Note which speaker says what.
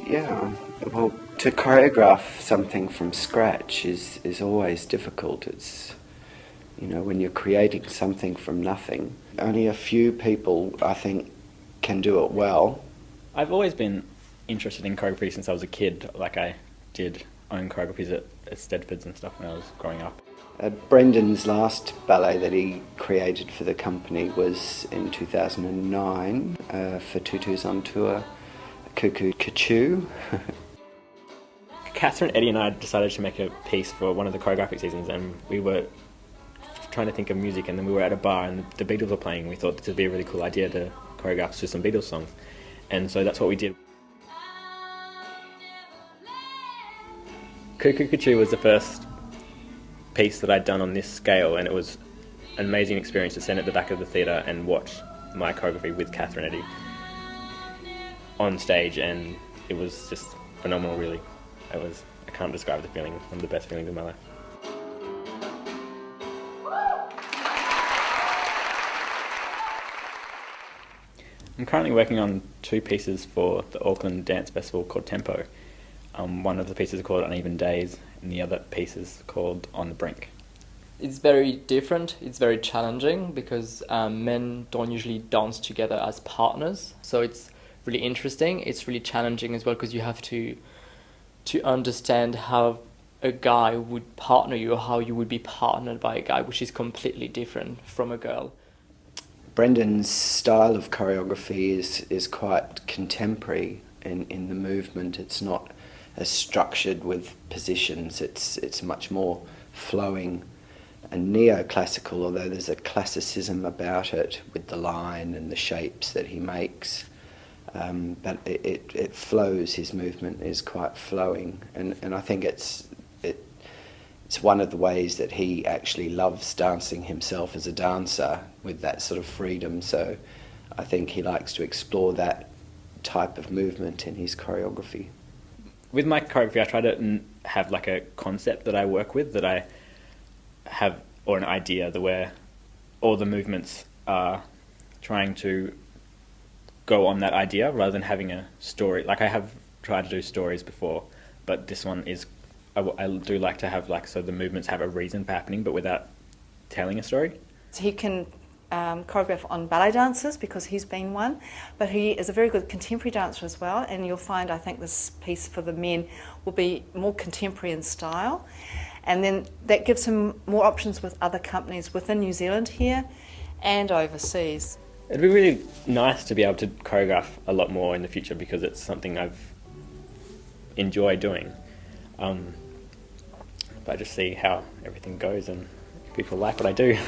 Speaker 1: Yeah, well, to choreograph something from scratch is always difficult. It's, you know, when you're creating something from nothing, only a few people, I think, can do it well.
Speaker 2: I've always been interested in choreography since I was a kid. Like, I did own choreographies at Stedfords and stuff when I was growing up.
Speaker 1: Brendan's last ballet that he created for the company was in 2009 for Tutus on tour, Koo Koo Ka Choo.
Speaker 2: Catherine Eddy and I decided to make a piece for one of the choreographic seasons, and we were trying to think of music, and then we were at a bar and the Beatles were playing. We thought this would be a really cool idea to choreograph to some Beatles songs, and so that's what we did. Koo Koo Ka Choo was the first piece that I'd done on this scale, and it was an amazing experience to stand at the back of the theatre and watch my choreography with Catherine Eddy on stage, and it was just phenomenal, really. I can't describe the feeling. One of the best feelings of my life. I'm currently working on two pieces for the Auckland Dance Festival called Tempo. One of the pieces is called Uneven Days, and the other piece is called On the Brink.
Speaker 3: It's very different, it's very challenging, because men don't usually dance together as partners. So it's really interesting, it's really challenging as well, because you have to understand how a guy would partner you, or how you would be partnered by a guy, which is completely different from a girl.
Speaker 1: Brendan's style of choreography is quite contemporary in the movement. It's not as structured with positions. It's much more flowing and neoclassical, although there's a classicism about it with the line and the shapes that he makes. But it flows. His movement is quite flowing, and I think it's one of the ways that he actually loves dancing himself as a dancer, with that sort of freedom. So I think he likes to explore that type of movement in his choreography.
Speaker 2: With my choreography, I try to have like a concept that I work with, that I have, or an idea that where all the movements are trying to go on that idea rather than having a story. Like, I have tried to do stories before, but this one is, I do like to have, like, so the movements have a reason for happening, but without telling a story.
Speaker 4: So he can choreograph on ballet dancers, because he's been one, but he is a very good contemporary dancer as well, and you'll find, I think, this piece for the men will be more contemporary in style, and then that gives him more options with other companies within New Zealand here and overseas.
Speaker 2: It'd be really nice to be able to choreograph a lot more in the future, because it's something I've enjoyed doing. But I just see how everything goes and if people like what I do.